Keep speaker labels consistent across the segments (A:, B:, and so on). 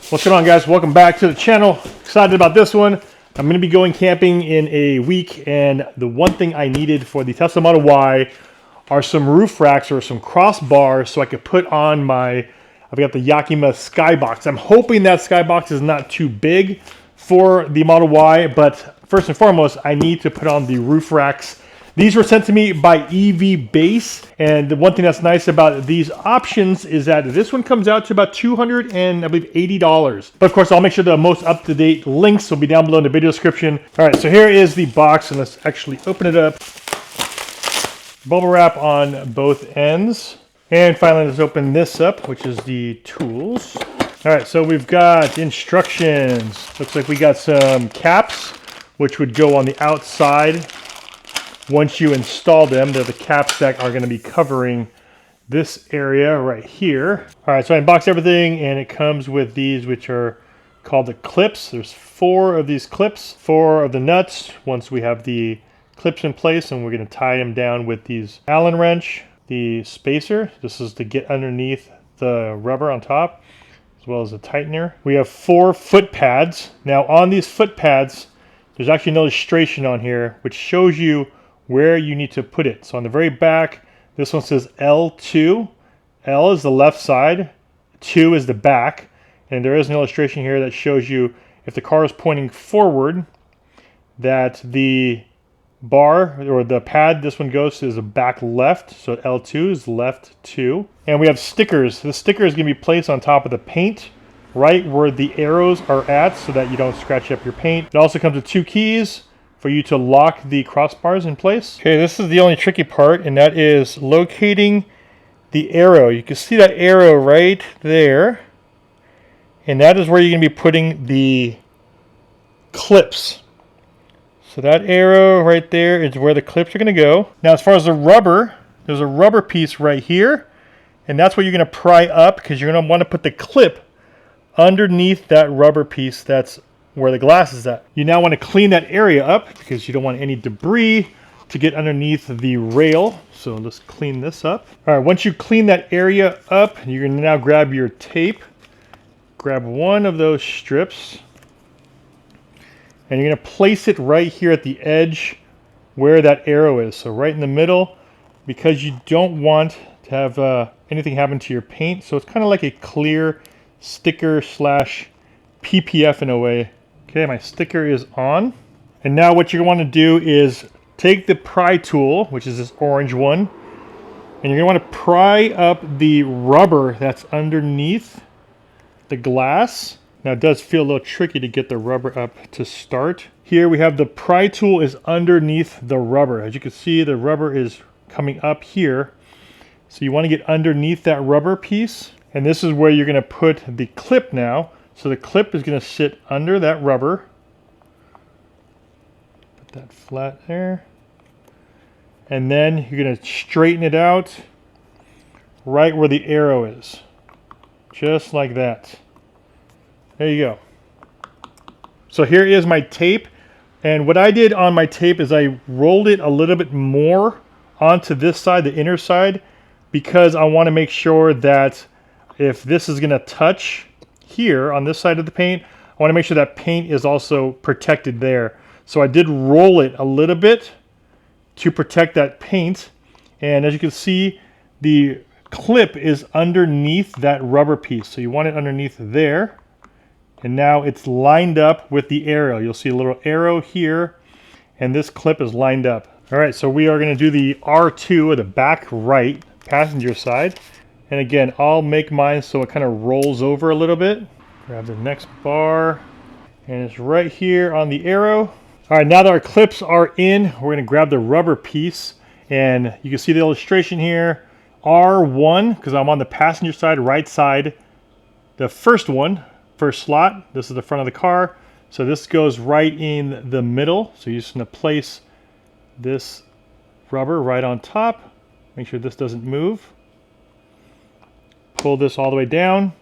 A: What's going on, guys? Welcome back to the channel. Excited about this one. I'm going to be going camping in a week, and the one thing I needed for the Tesla Model Y are some roof racks or some crossbars so I could put on my, I've got the Yakima Skybox. I'm hoping that Skybox is not too big for the Model Y, but first and foremost, I need to put on the roof racks. These were sent to me by EV Base, and the one thing that's nice about these options is that this one comes out to about $280. But of course, I'll make sure the most up-to-date links will be down below in the video description. All right, so here is the box, and let's actually open it up. Bubble wrap on both ends. And finally, let's open this up, which is the tools. All right, so we've got instructions. Looks like we got some caps, which would go on the outside. Once you install them, they're the caps that are going to be covering this area right here. All right, so I unboxed everything, and it comes with these, which are called the clips. There's 4 of these clips, 4 of the nuts. Once we have the clips in place, and we're going to tie them down with these Allen wrench, the spacer. This is to get underneath the rubber on top, as well as a tightener. We have 4 foot pads. Now on these foot pads, there's actually an illustration on here which shows you where you need to put it. So on the very back, this one says L2. L is the left side, 2 is the back, and there is an illustration here that shows you if the car is pointing forward, that the bar or the pad this one goes to is the back left, so L2 is left 2. And we have stickers. The sticker is going to be placed on top of the paint, right where the arrows are at, so that you don't scratch up your paint. It also comes with 2 keys for you to lock the crossbars in place. Okay, this is the only tricky part, and that is locating the arrow. You can see that arrow right there, and that is where you're going to be putting the clips. So that arrow right there is where the clips are going to go. Now, as far as the rubber, there's a rubber piece right here, and that's what you're going to pry up, because you're going to want to put the clip underneath that rubber piece that's where the glass is at. You now want to clean that area up because you don't want any debris to get underneath the rail. So let's clean this up. All right, once you clean that area up, you're going to now grab your tape. Grab one of those strips, and you're going to place it right here at the edge where that arrow is. So right in the middle, because you don't want to have anything happen to your paint. So it's kind of like a clear sticker slash PPF in a way. Okay, my sticker is on. And now what you want to do is take the pry tool, which is this orange one, and you're going to want to pry up the rubber that's underneath the glass. Now it does feel a little tricky to get the rubber up to start. Here we have the pry tool is underneath the rubber. As you can see, the rubber is coming up here. So you want to get underneath that rubber piece. And this is where you're going to put the clip now. So the clip is going to sit under that rubber. Put that flat there. And then you're going to straighten it out right where the arrow is. Just like that. There you go. So here is my tape. And what I did on my tape is I rolled it a little bit more onto this side, the inner side, because I want to make sure that if this is going to touch here on this side of the paint, I want to make sure that paint is also protected there. So I did roll it a little bit to protect that paint. And as you can see, the clip is underneath that rubber piece. So you want it underneath there. And now it's lined up with the arrow. You'll see a little arrow here, and this clip is lined up. All right, so we are going to do the R2 or the back right passenger side. And again, I'll make mine so it kind of rolls over a little bit. Grab the next bar, and it's right here on the arrow. All right, now that our clips are in, we're going to grab the rubber piece, and you can see the illustration here. R1, because I'm on the passenger side, right side, the first one, first slot. This is the front of the car. So this goes right in the middle. So you're just going to place this rubber right on top. Make sure this doesn't move. Pull this all the way down.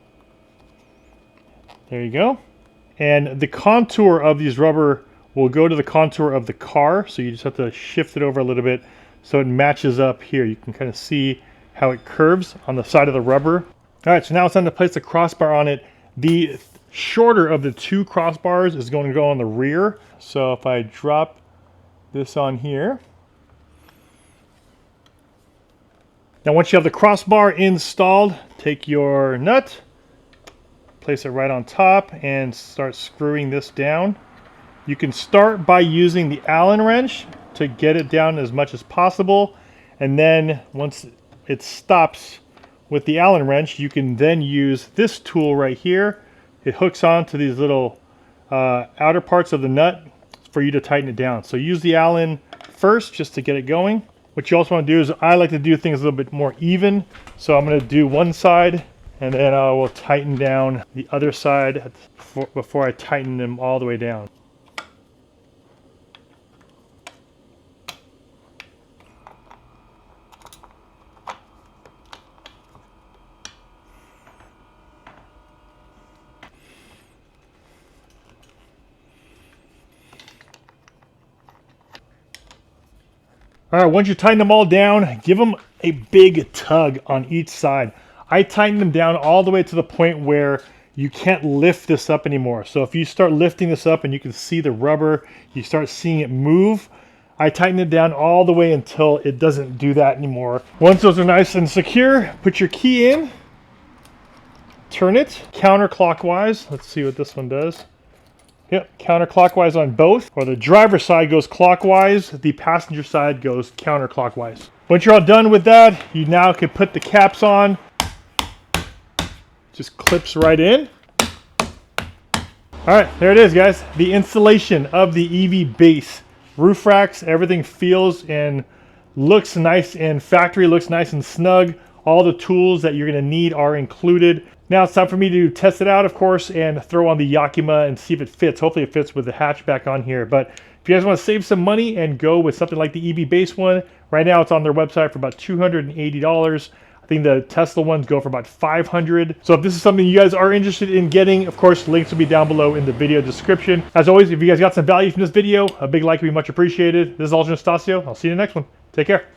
A: There you go. And the contour of these rubber will go to the contour of the car. So you just have to shift it over a little bit so it matches up here. You can kind of see how it curves on the side of the rubber. All right, so now it's time to place the crossbar on it. The shorter of the two crossbars is going to go on the rear. So if I drop this on here. Now once you have the crossbar installed, take your nut, place it right on top and start screwing this down. You can start by using the Allen wrench to get it down as much as possible, and then once it stops with the Allen wrench, you can then use this tool right here. It hooks on to these little outer parts of the nut for you to tighten it down. So use the Allen first just to get it going. What you also want to do is, I like to do things a little bit more even. So I'm going to do one side and then I will tighten down the other side before I tighten them all the way down. All right, once you tighten them all down, give them a big tug on each side. I tighten them down all the way to the point where you can't lift this up anymore. So if you start lifting this up and you can see the rubber, you start seeing it move, I tighten it down all the way until it doesn't do that anymore. Once those are nice and secure, put your key in, turn it counterclockwise. Let's see what this one does. Yep, counterclockwise on both. Or the driver's side goes clockwise, the passenger side goes counterclockwise. Once you're all done with that, you now can put the caps on. Just clips right in. All right, there it is, guys. The installation of the EV base. Roof racks, everything feels and looks nice, and factory looks nice and snug. All the tools that you're gonna need are included. Now it's time for me to test it out, of course, and throw on the Yakima and see if it fits. Hopefully it fits with the hatchback on here. But if you guys want to save some money and go with something like the EV base one, right now it's on their website for about $280. I think the Tesla ones go for about $500. So if this is something you guys are interested in getting, of course, links will be down below in the video description. As always, if you guys got some value from this video, a big like would be much appreciated. This is Aljan Stasio. I'll see you in the next one. Take care.